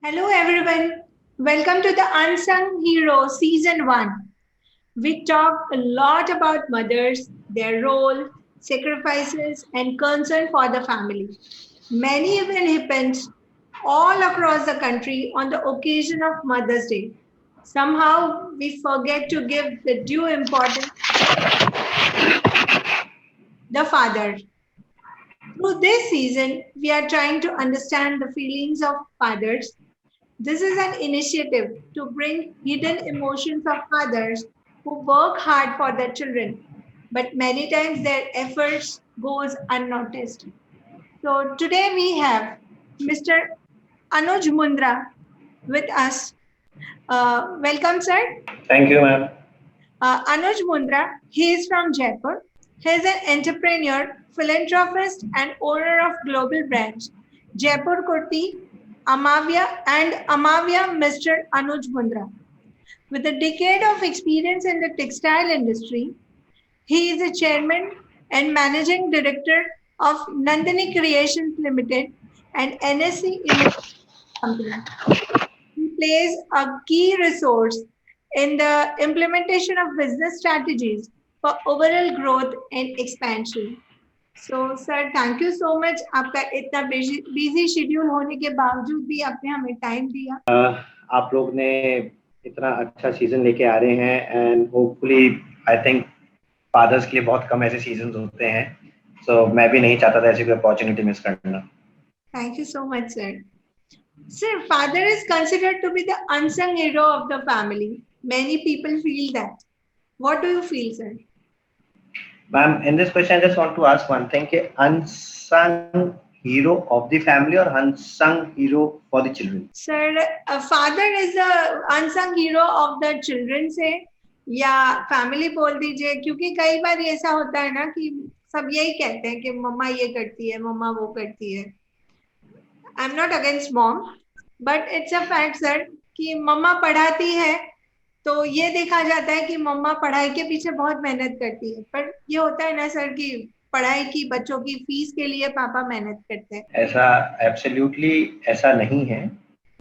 Hello everyone. Welcome to the Unsung Hero Season 1. We talk a lot about mothers, their role, sacrifices, and concern for the family. Many even happens all across the country on the occasion of Mother's Day. Somehow we forget to give the due importance to the father. Through this season, we are trying to understand the feelings of fathers. This is an initiative to bring hidden emotions of fathers who work hard for their children, but many times their efforts goes unnoticed. So today we have Mr. Anuj Mundra with us. Welcome, sir. Thank you, ma'am. Anuj Mundra, he is from Jaipur. He is an entrepreneur, philanthropist, and owner of global brands Jaipur Kurti, Amavia Mr. Anuj Mundra. With a decade of experience in the textile industry, he is the chairman and managing director of Nandini Creations Limited and NSC Image Company. He plays a key resource in the implementation of business strategies for overall growth and expansion. So, sir, thank you so much. आपका इतना busy schedule होने के बावजूद भी आपने हमें time दिया. आप लोग ने इतना अच्छा सीजन लेके आ रहे हैं and hopefully I think fathers के लिए बहुत कम ऐसे सीजन होते हैं, सो मैं भी नहीं चाहता था ऐसी कोई अपॉर्चुनिटी मिस करना. Thank you so much, sir. Sir, father is considered to be the unsung hero of the family. Many people feel that. What do you feel, sir? Ma'am, in this question I just want to ask one thing कि unsung hero of the family or unsung hero for the children? Sir, a father is the unsung hero of the children से या family बोल दीजिए, क्योंकि कई बार ऐसा होता है ना कि सब यही कहते हैं कि मम्मा ये करती है, मम्मा वो करती है. I am not against mom, but it's a fact sir कि मम्मा पढ़ाती है तो ये देखा जाता है कि मम्मा पढ़ाई के पीछे बहुत मेहनत करती है, पर ये होता है ना सर कि पढ़ाई की बच्चों की फीस के लिए पापा मेहनत करते हैं. ऐसा एब्सोल्युटली ऐसा नहीं है,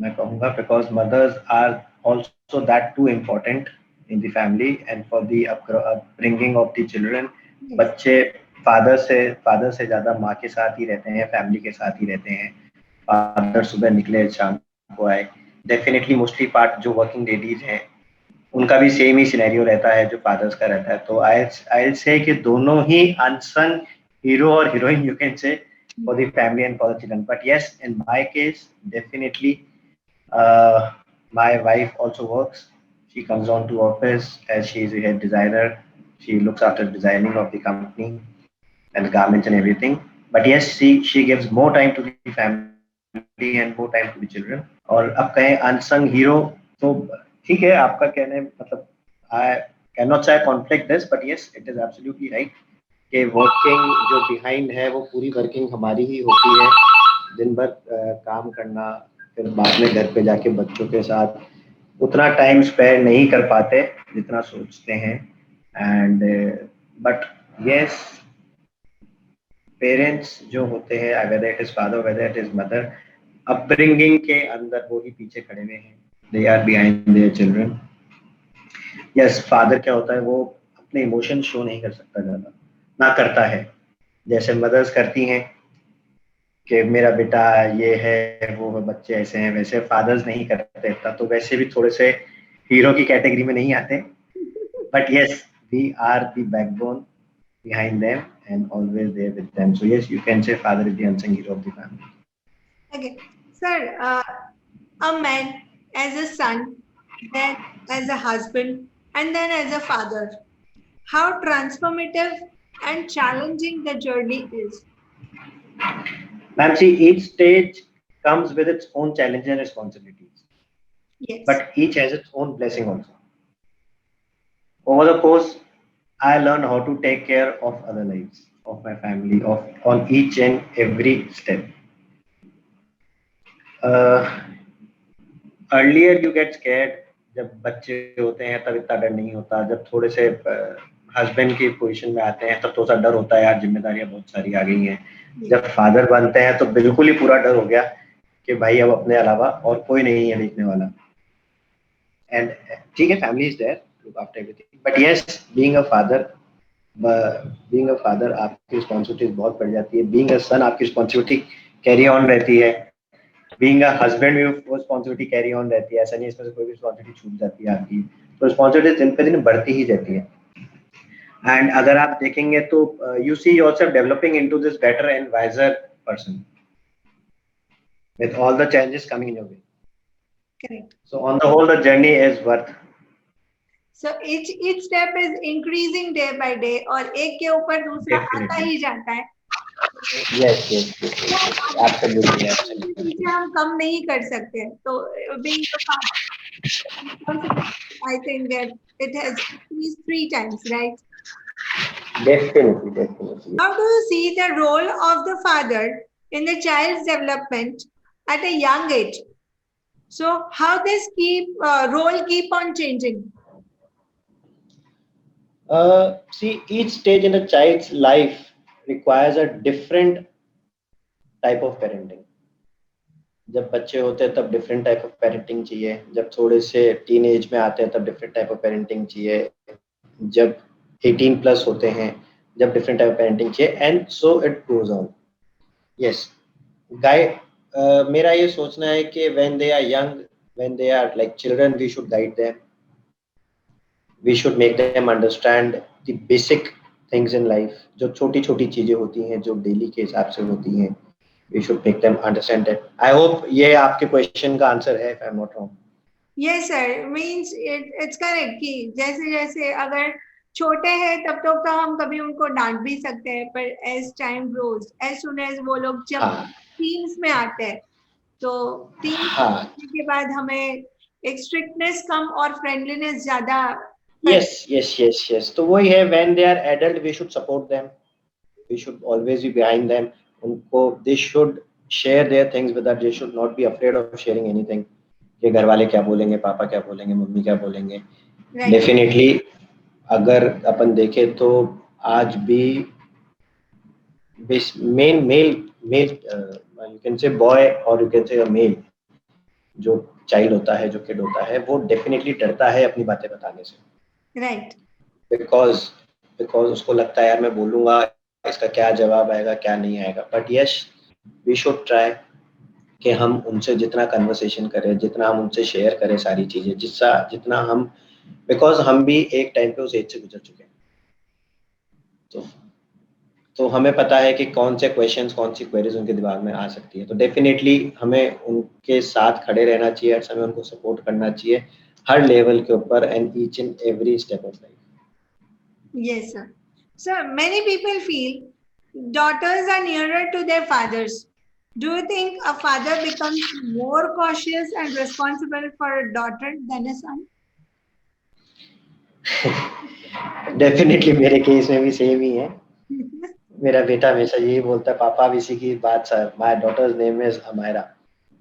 मैं कहूँगा, because mothers are also that too important in the family and for the upbringing of the children. बच्चे फादर से ज्यादा माँ के साथ ही रहते हैं, फैमिली के साथ ही रहते हैं. फादर सुबह निकले शाम को आए. डेफिनेटली मोस्टली पार्ट जो वर्किंग लेडीज हैं उनका भी सेम ही सिनेरियो रहता है जो फादर्स का रहता है. तो आई से कि दोनों ही अनसंग हीरो और हीरोइन यू कैन से for the family and for the children. But yes, in my case, definitely, my wife also works. She comes on to office as she is a head designer. She looks after designing of the company and the garments and everything. But yes, she gives more time to the family and more time to the children. और अब कहें unsung hero, तो ठीक है, आपका कहने मतलब I cannot say conflict this, but yes, it is absolutely right. कि वर्किंग जो बिहाइंड है वो पूरी वर्किंग हमारी ही होती है. दिन भर काम करना, फिर बाद में घर पे जाके बच्चों के साथ उतना टाइम स्पेयर नहीं कर पाते जितना सोचते हैं. एंड बट यस, पेरेंट्स जो होते हैं, whether it is father whether it is mother, upbringing के अंदर वो ही पीछे खड़े हुए हैं. They are behind their children. Yes, father क्या होता है, वो अपने इमोशन शो नहीं कर सकता ज्यादा, ना करता है. जैसे मदर्स करती हैं कि मेरा बेटा ये है वो है, बच्चे ऐसे हैं वैसे. फादर्स नहीं करते इतना, तो वैसे भी थोड़े से हीरो की कैटेगरी में नहीं आते. But yes, we are the backbone behind them and always there with them. So yes, you can say father is the unsung hero of the family. Okay, sir, a man as a son, then as a husband, and then as a father, how transformative and challenging the journey is. Ma'am, see, each stage comes with its own challenges and responsibilities. Yes. But each has its own blessing also. Over the course, I learned how to take care of other lives, of my family, of on each and every step. Earlier you get scared, जब बच्चे होते हैं तब इतना डर नहीं होता. जब थोड़े से हस्बैंड की पोजीशन में आते हैं तब थोड़ा सा डर होता है, यार जिम्मेदारियां बहुत सारी आ गई हैं. जब फादर बनते हैं तो बिल्कुल ही पूरा डर हो गया कि भाई अब अपने अलावा और कोई नहीं है देखने वाला। एंड ठीक है, family is there look after everything, but yes, being a father, आपकी रिस्पॉन्सिबिलिटीज बहुत बढ़ जाती है। बीइंग अ सन आपकी रिस्पॉन्सिबिलिटी कैरी ऑन रहती है। बीइंग अ हस्बैंड भी वो रिस्पॉन्सिबिलिटी कैरी ऑन रहती है। ऐसा नहीं इसमें से कोई भी रिस्पॉन्सिबिलिटी छूट जाती है आपकी। तो रिस्पॉन्सिबिलिटी दिन पे दिन बढ़ती ही जाती है। एंड अगर आप देखेंगे तो you see yourself developing into this better and wiser person with all the changes coming in your way. Correct. So on the whole, the journey is worth. So each step is increasing day by day, और एक के ऊपर दूसरा आता Definitely. ही जाता है। Yes. Absolutely. पीछे हम कम नहीं कर सकते। तो being a father, I think that it has increased 3 times, right? Definitely. How do you see the role of the father in the child's development at a young age? So how this role keep on changing? See, each stage in a child's life requires a different type of parenting. जब बच्चे होते हैं तब different type of parenting चाहिए, जब थोड़े से teen age में आते हैं तब डिफरेंट टाइप ऑफ पेरेंटिंग चाहिए, जब 18 प्लस होते हैं जब डिफरेंट टाइप ऑफ पेरेंटिंग चाहिए, and so it goes on. Yes, मेरा ये सोचना है कि when they are young, when they are like children, we should guide them, we should make them understand the basic things in life. जो छोटी छोटी चीजें होती हैं जो डेली के हिसाब से होती हैं, we should make them understand it. I hope ये आपके क्वेश्चन का आंसर है, if I'm not wrong. Yes sir, means it's correct कि जैसे जैसे अगर छोटे हैं तब तो हम कभी उनको डांट भी सकते हैं, पर as time grows, as soon as वो लोग जब टीन्स में आते हैं तो टीन्स के बाद हमें एक स्ट्रिक्टनेस कम और फ्रेंडलीनेस ज्यादा। Yes. तो वही है, when they are adult we should support them, we should always be behind them. उनको they should share their things with us, they should not be afraid of sharing anything कि घर वाले क्या बोलेंगे, पापा क्या बोलेंगे, मम्मी क्या बोलेंगे। डेफिनेटली अगर अपन देखें तो आज भी male you can say boy और यू कैन से मेल, जो चाइल्ड होता है, जो किड होता है, वो डेफिनेटली डरता है अपनी बातें बताने से। राइट। बिकॉज उसको लगता है यार मैं बोलूंगा इसका क्या जवाब आएगा, क्या नहीं आएगा। But yes, we should try कि हम उनसे जितना कन्वर्सेशन करें, जितना हम उनसे शेयर करें सारी चीजें, जितना हम, बिकॉज हम भी एक टाइम पे उस एज से गुजर चुके हैं, तो हमें पता है कि कौन से क्वेश्चंस, कौन सी क्वेरीज उनके दिमाग में आ सकती है। तो डेफिनेटली हमें उनके साथ खड़े रहना चाहिए, हर समय उनको सपोर्ट करना चाहिए हर लेवल के ऊपर, and each and every step of life. Yes sir. So many people feel daughters are nearer to their fathers. Do you think a father becomes more cautious and responsible for a daughter than a son? Definitely मेरे case में भी same ही है। मेरा बेटा हमेशा यही बोलता है, पापा अब इसी की बात sir, my daughter's name is Amaira,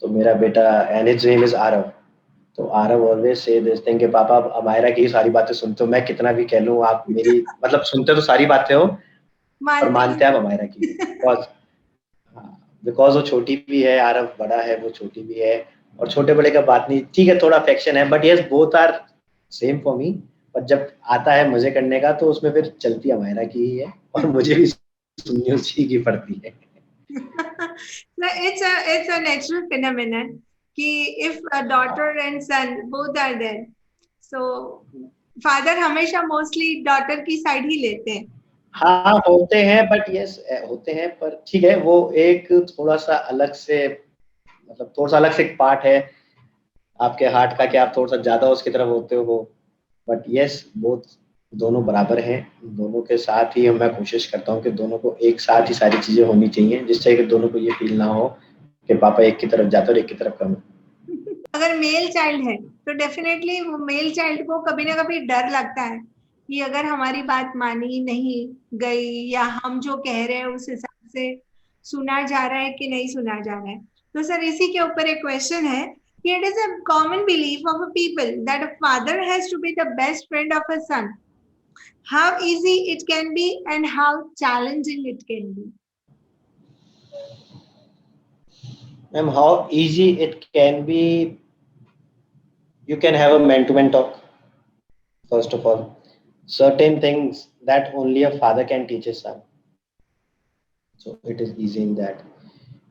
तो मेरा बेटा and his name is Aarav. तो Aarav always say this thing कि पापा अब अमायरा की सारी बातें सुनते हो, मैं कितना भी कह लूं आप मेरी मतलब सुनते तो सारी बातें हो और मानते आप अमायरा की, बिकॉज वो छोटी भी है, आरव बड़ा है, वो छोटी भी है, और छोटे बड़े का बात नहीं, ठीक है थोड़ा अफेक्शन है, but yes both are same for me. पर जब आता है मजे करने का तो उसमें फिर चलती अमायरा की ही है, और मुझे भी सुननी उसी की पड़ती है। So it's a natural phenomenon कि if a daughter and son both are there, so father हमेशा mostly daughter की side ही लेते हैं। हाँ होते हैं, बट यस होते हैं, पर ठीक है, वो एक थोड़ा सा अलग से, मतलब थोड़ा सा अलग से एक पार्ट है आपके हार्ट का कि आप थोड़ा सा ज्यादा उसकी तरफ होते हो। बट यस, बोथ दोनों बराबर हैं, दोनों के साथ ही मैं कोशिश करता हूँ कि दोनों को एक साथ ही सारी चीजें होनी चाहिए, जिससे कि दोनों को ये फील ना हो कि पापा एक की तरफ जाते और एक की तरफ कम। अगर मेल चाइल्ड है तो डेफिनेटली वो मेल चाइल्ड को कभी ना कभी डर लगता है कि अगर हमारी बात मानी नहीं गई या हम जो कह रहे हैं उस हिसाब से सुना जा रहा है कि नहीं सुना जा रहा है। तो सर इसी के ऊपर एक क्वेश्चन है कि it is a common belief of a people that a father has to be the best friend of a son. How easy it can be and how challenging it can be? Ma'am, how easy it can be, you can have a man-to-man talk, first of all. Certain things that only a father can teach his son. So it is easy in that.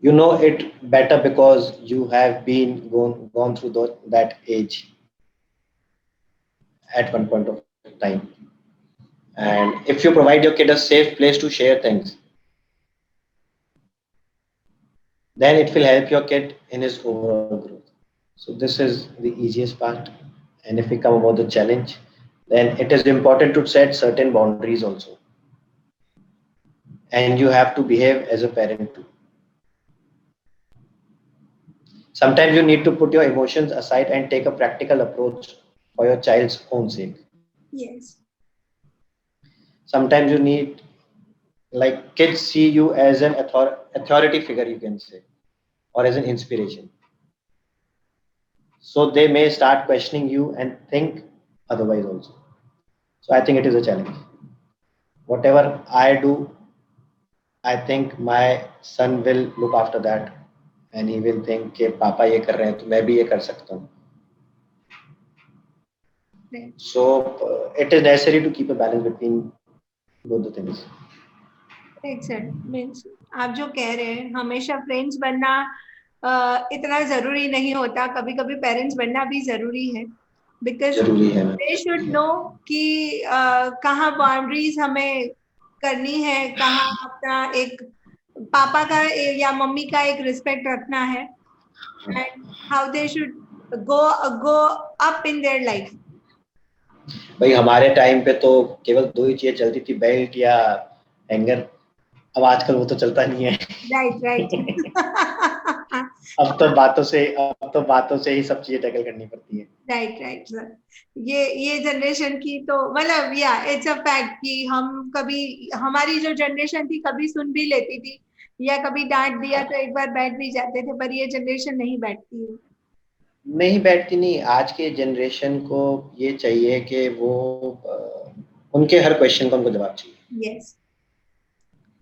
You know it better because you have been gone through that age at one point of time. And if you provide your kid a safe place to share things, then it will help your kid in his overall growth. So this is the easiest part. And if we come about the challenge, then it is important to set certain boundaries also. And you have to behave as a parent too. Sometimes you need to put your emotions aside and take a practical approach for your child's own sake. Yes. Sometimes you need, like, kids see you as an authority figure, you can say, or as an inspiration. So they may start questioning you and think otherwise also. So I think it is a challenge. Whatever I do, I think my son will look after that and he will think कि पापा ये कर रहे हैं तो मैं भी ये कर सकता हूँ. Right. So it is necessary to keep a balance between both the things. Means आप जो कह रहे हैं हमेशा फ्रेंड्स बनना इतना जरूरी नहीं होता, कभी कभी पेरेंट्स बनना भी जरूरी है, बिकॉज जरूरी है. दे शुड नो कि कहाँ बाउंड्रीज हमें करनी है, कहाँ अपना एक पापा का या मम्मी का एक रिस्पेक्ट रखना है, and how they should go go up in their life. भाई हमारे टाइम पे तो केवल दो ही चीजें चलती थी, बेल्ट या हैंगर. अब आजकल वो तो चलता नहीं है. Right right. अब तो बातों से ही सब चीजें टैकल करनी पड़ती है. Right right sir. ये जनरेशन की तो मतलब या इट्स अ फैक्ट कि हम कभी, हमारी जो जनरेशन थी कभी सुन भी लेती थी या कभी डांट दिया तो एक बार बैठ भी जाते थे, पर ये जनरेशन नहीं बैठती है. नहीं बैठती. नहीं, आज के जनरेशन को ये चाहिए कि वो उनके हर क्वेश्चन का उनको जवाब चाहिए. यस.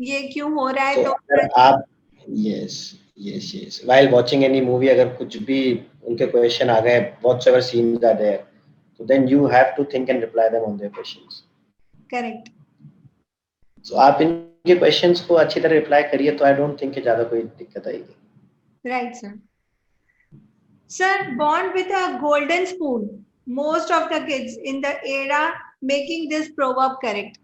ये क्यों हो रहा है तो तो अगर आप yes yes yes while watching any movie अगर कुछ भी उनके क्वेश्चन आ गए, व्हाटएवर सीन्स आर देयर, तो then you have to think and reply them on their questions. Correct. So आप इनके क्वेश्चंस को अच्छी तरह रिप्लाई करिए तो आई डोंट थिंक कि ज्यादा कोई दिक्कत आएगी. Right sir. Sir, born with a golden spoon, most of the kids in the era making this proverb correct.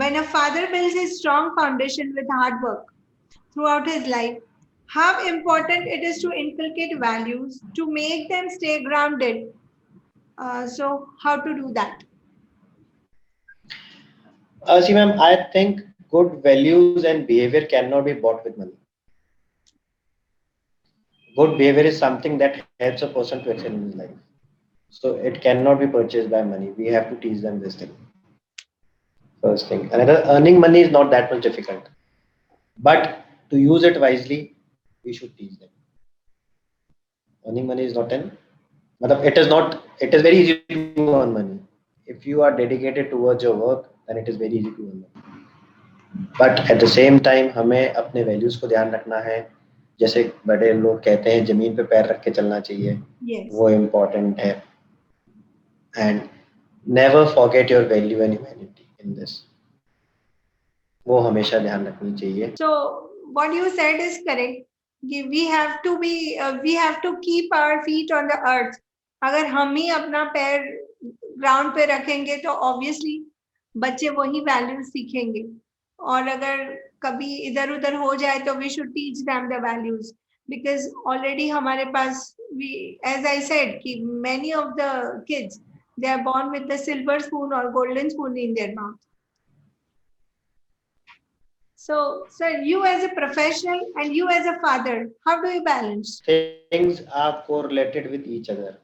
When a father builds a strong foundation with hard work throughout his life, how important it is to inculcate values to make them stay grounded. So, how to do that? See, ma'am, I think good values and behavior cannot be bought with money. Good behavior is something that helps a person to excel in his life. So it cannot be purchased by money. We have to teach them this thing. First thing. Another, earning money is not that much difficult. But to use it wisely, we should teach them. Earning money is not it is very easy to earn money. If you are dedicated towards your work, then it is very easy to earn money. But at the same time, हमें अपने values को ध्यान रखना है. जैसे बड़े लोग कहते हैं जमीन पे पैर रख के चलना चाहिए. Yes. वो important है. And never forget your value and humanity in this. वो हमेशा ध्यान रखनी चाहिए. So what you said is correct. We have to keep our feet on the earth. अगर हम ही अपना पैर ग्राउंड पे रखेंगे तो ऑब्वियसली बच्चे वही वैल्यूज सीखेंगे, और अगर कभी इधर उधर हो जाए तो we should teach them the values, because already हमारे पास, वी एज आई सेड कि many of the kids they are born with the silver spoon or golden spoon in their mouth. So, sir, you as a professional and you as a father, how do you balance? Things are correlated with each other.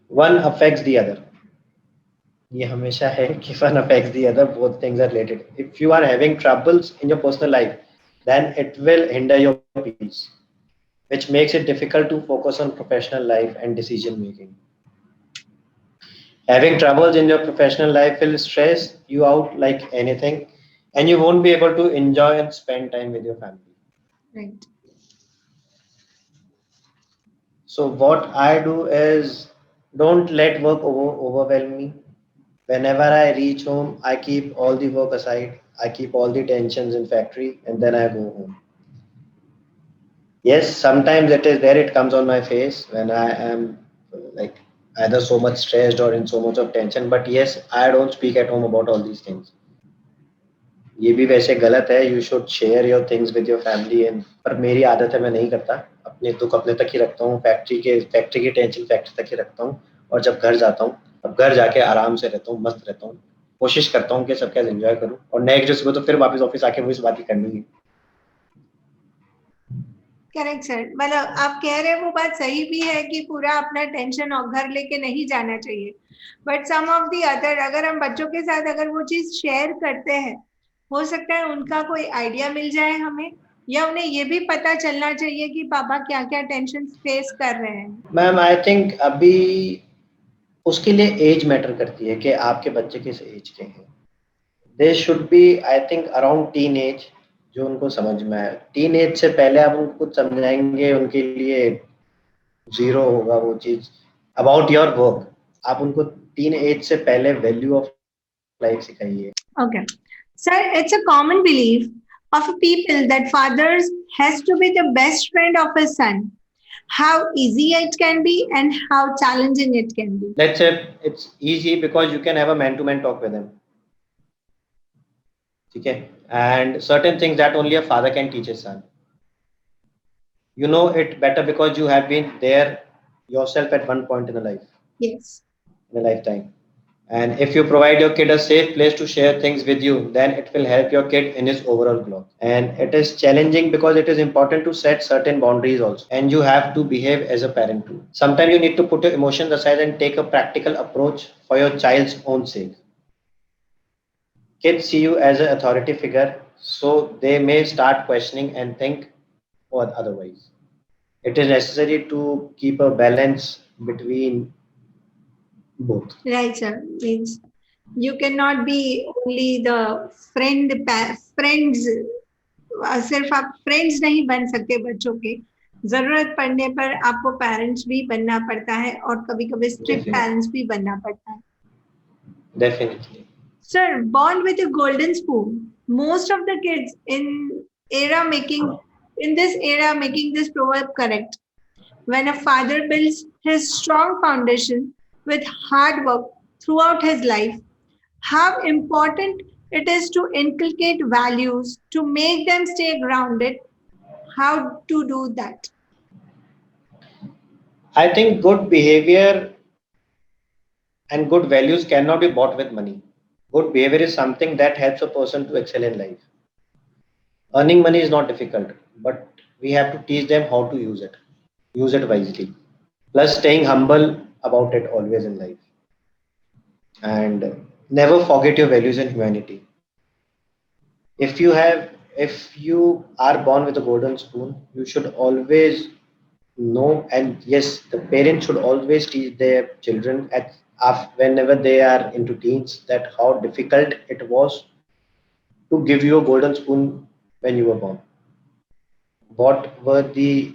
One affects the other. ये हमेशा है कि one affects the other. Both things are related. If you are having troubles in your personal life, then it will hinder your peace, which makes it difficult to focus on professional life and decision making. Having troubles in your professional life will stress you out like anything, and you won't be able to enjoy and spend time with your family. Right. So what I do is don't let work overwhelm me. Whenever I reach home, I keep all the work aside. I keep all the tensions in factory, and then I go home. Yes, sometimes it is there. It comes on my face when I am like either so much stressed or in so much of tension. But yes, I don't speak at home about all these things. ये भी वैसे गलत है. You should share your things with your family and पर मेरी आदत है मैं नहीं करता. अपने दुख अपने तक ही रखता हूँ. फैक्ट्री की टेंशन फैक्ट्री तक ही रखता हूँ. और जब घर जाता हूँ अब घर जाके आराम से रहता हूँ, मस्त रहता हूँ. कोशिश करता हूँ कि सब क्या एंजॉय करूँ और नेक्स्ट डे सुबह तो फिर वापस ऑफिस आके वही बात ही करनी है. करेक्ट सर, मतलब आप कह रहे हैं वो बात सही भी है कि पूरा अपना टेंशन और घर लेके नहीं जाना चाहिए, but some of the other अगर हम बच्चों के साथ अगर वो चीज शेयर करते हैं, हो सकता है उनका कोई आइडिया मिल जाए हमें, या उन्हें ये भी पता चलना चाहिए कि पापा क्या क्या टेंशन फेस कर रहे हैं. मैम आई थिंक अभी उसके लिए एज मैटर करती है कि आपके बच्चे किस एज के हैं. They should be I think around teen age जो उनको समझ में आए. टीन एज से पहले आप उनको कुछ समझाएंगे उनके लिए जीरो होगा वो चीज. अबाउट योर वर्क आप उनको टीन एज से पहले वैल्यू ऑफ लाइफ सिखाइए. Okay. Sir, it's a common belief of people that fathers has to be the best friend of his son. How easy it can be and how challenging it can be. Let's say it's easy because you can have a man-to-man talk with him. Okay, and certain things that only a father can teach his son. You know it better because you have been there yourself at one point in a life. Yes. In a lifetime. And if you provide your kid a safe place to share things with you, then it will help your kid in his overall growth. And it is challenging because it is important to set certain boundaries also. And you have to behave as a parent too. Sometimes you need to put your emotions aside and take a practical approach for your child's own sake. Kids see you as an authority figure, so they may start questioning and think or otherwise. It is necessary to keep a balance between both. Right, sir. Means you cannot be only the friends. सिर्फ आप friends नहीं बन सकते बच्चों के, जरूरत पड़ने पर आपको पेरेंट्स भी बनना पड़ता है और कभी कभी स्ट्रिक्ट पेरेंट्स भी बनना पड़ता है. Definitely. Sir, born with a golden spoon, most of the kids in this era making this proverb correct. When a father builds his strong foundation with hard work throughout his life, how important it is to inculcate values, to make them stay grounded. How to do that? I think good behavior and good values cannot be bought with money. Good behavior is something that helps a person to excel in life. Earning money is not difficult, but we have to teach them how to use it. Use it wisely. Plus, staying humble about it always in life. And never forget your values and humanity. If you are born with a golden spoon, you should always know, and yes, the parents should always teach their children whenever they are into teens that how difficult it was to give you a golden spoon when you were born. What were the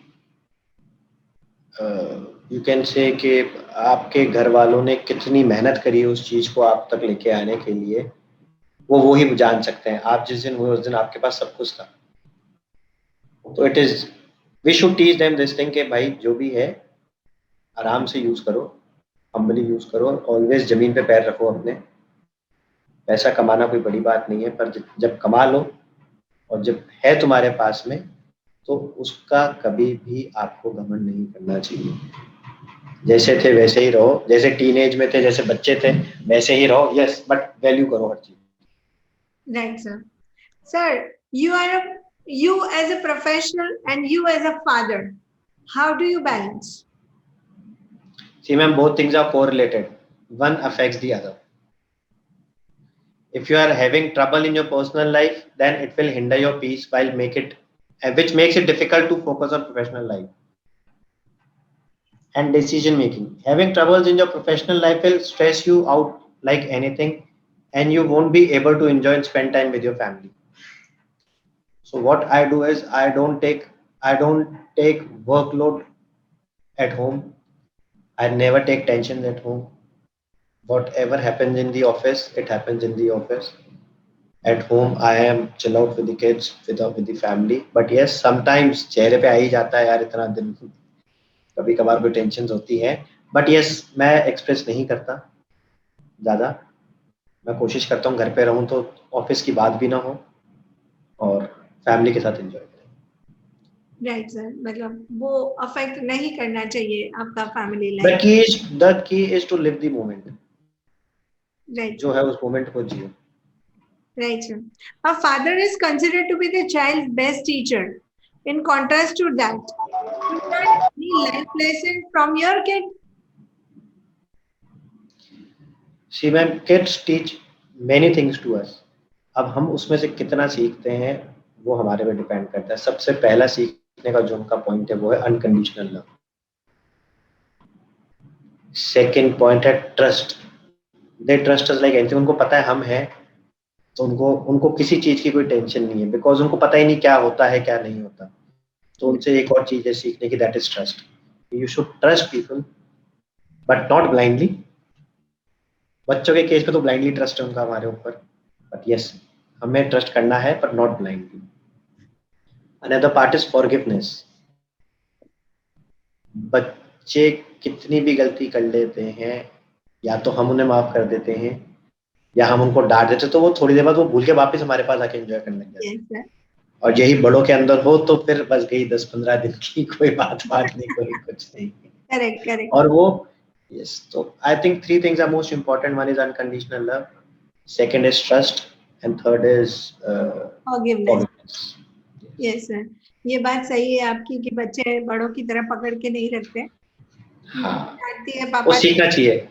you can से कि आपके घर वालों ने कितनी मेहनत करी उस चीज को आप तक लेके आने के लिए, वो ही जान सकते हैं. आप जिस दिन हुए उस दिन आपके पास सब कुछ था. तो it is we should teach them this thing कि भाई जो भी है आराम से यूज करो, हम्बली यूज करो, ऑलवेज जमीन पे पैर रखो अपने. पैसा कमाना कोई बड़ी बात नहीं है, पर जब कमा लो और जब है तुम्हारे पास में तो उसका कभी भी आपको घमंड नहीं करना चाहिए. जैसे थे वैसे ही रहो, जैसे टीनेज में थे, जैसे बच्चे थे वैसे ही रहो. यस, बट वैल्यू करो हर चीज. Right sir. Sir, you as a professional and you as a father, how do you balance? See ma'am, both things are correlated. One affects the other. If you are having trouble in your personal life, then it will hinder your peace which makes it difficult to focus on professional life and decision making. Having troubles in your professional life will stress you out like anything, and you won't be able to enjoy and spend time with your family. So what I do is I don't take workload at home. I never take tension at home. Whatever happens in the office, it happens in the office. At home, I am chill out with the kids, with the family. But yes, sometimes चेहरे पे आ ही जाता है यार, इतना दिन कभी कभार कोई टेंशन होती है. बट यस, मैं एक्सप्रेस नहीं करता ज़्यादा. मैं कोशिश करता हूँ घर पे रहूँ तो ऑफिस की बात भी ना हो और फैमिली के साथ एंजॉय करें. राइट सर, मतलब वो अफेक्ट नहीं करना चाहिए आपका family the life. Key is to live the moment. Right जो है उस मोमेंट को जियो. right sir. A father is considered to be the child's best teacher. In contrast to that, you learn any life lesson from your kid? See ma'am, kids teach many things to us. अब हम उसमें से कितना सीखते हैं वो हमारे पे डिपेंड करता है. सबसे पहला सीखने का जो उनका पॉइंट है वो है अनकंडीशनल लव. सेकेंड पॉइंट है trust. They trust us like anything. उनको पता है हम हैं तो उनको उनको किसी चीज की कोई टेंशन नहीं है, बिकॉज उनको पता ही नहीं क्या होता है क्या नहीं होता. तो उनसे एक और चीज है सीखने की, that is trust. You should trust people but not blindly. बच्चों के केस पे तो ब्लाइंडली ट्रस्ट है उनका हमारे ऊपर. बट यस, हमें ट्रस्ट करना है पर not blindly. Another part is forgiveness. बच्चे कितनी भी गलती कर लेते हैं, या तो हम उन्हें माफ कर देते हैं या हम उनको डांट देते, तो वो थोड़ी देर बाद वो भूल के वापस हमारे पास आके एंजॉय करने लग जाते हैं. Yes, sir. और यही बड़ों के अंदर हो तो फिर बस गई 10-15 दिन की, कोई बात नहीं, कोई कुछ नहीं. Correct, correct. और वो yes, so I think 3 things are most important. One is unconditional love, second is trust, and third is forgiveness. Yes, sir. ये बात सही है आपकी कि बच्चे बड़ों की तरह पकड़ के नहीं रखते. हाँ, डांटती है पापा, वो सीखना चाहिए,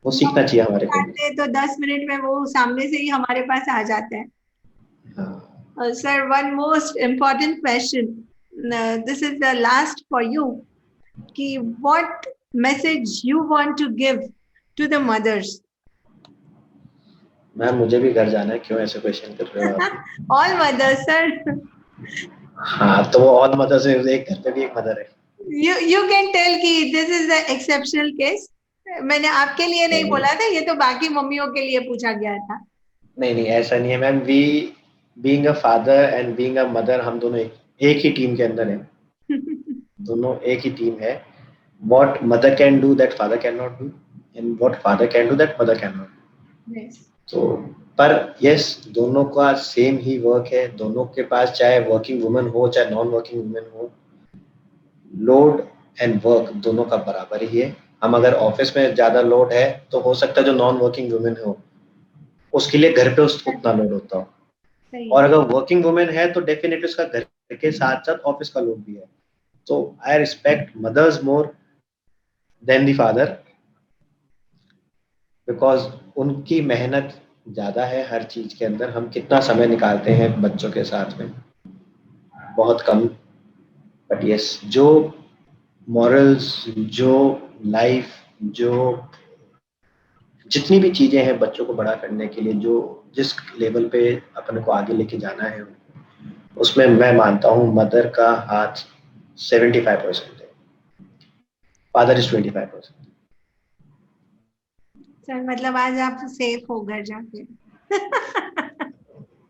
वो सीखना चाहिए हमारे को. डांटते तो 10 मिनट में वो सामने से ही हमारे पास आ जाते हैं. Sir, one most important question. This is the last for you. कि what message you want to give to the mothers? Ma'am, मुझे भी घर जाना है, क्यों ऐसे क्वेश्चन कर रहे हो आप? All mothers, sir. हाँ, तो वो ऑल मदर से एक घर पे भी एक मदर है. You can tell कि this is the exceptional case. मैंने आपके लिए नहीं बोला था, ये तो बाकी मम्मियों के लिए पूछा गया था. नहीं, ऐसा नहीं है ma'am. We being a father and being a mother, हम दोनों एक ही टीम के अंदर हैं. दोनों एक ही टीम है. What mother can do that father cannot do, and what father can do that mother cannot do. Yes. तो पर यस, दोनों का सेम ही वर्क है. दोनों के पास चाहे वर्किंग वुमन हो चाहे नॉन वर्किंग वुमन हो, लोड एंड वर्क दोनों का बराबर ही है. हम अगर ऑफिस में ज्यादा लोड है तो हो सकता है जो नॉन वर्किंग वुमेन हो उसके लिए घर पे उतना लोड होता हो. और अगर वर्किंग वुमेन है तो डेफिनेटली उसका घर के साथ साथ ऑफिस का लोड भी है. तो I respect mothers more than the father, because उनकी मेहनत ज्यादा है हर चीज के अंदर. हम कितना समय निकालते हैं बच्चों के साथ में, बहुत कम. बट यस, जो मॉरल्स, जो लाइफ, जो जितनी भी चीजें हैं बच्चों को बड़ा करने के लिए, जो जिस लेवल पे अपने को आगे लेके जाना है, उसमें मैं मानता हूँ मदर का हाथ 75% है, फादर इज 25%. सर, मतलब आज आप सेफ हो घर जाके.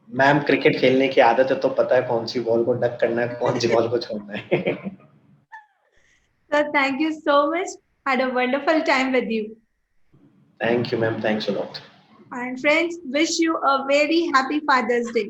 मैम, क्रिकेट खेलने की आदत है तो पता है कौन सी बॉल को डक करना है, कौन सी बॉल को छोड़ना है. Sir, thank you so much. Had a wonderful time with you. Thank you, ma'am. Thanks a lot. And friends, wish you a very happy Father's Day.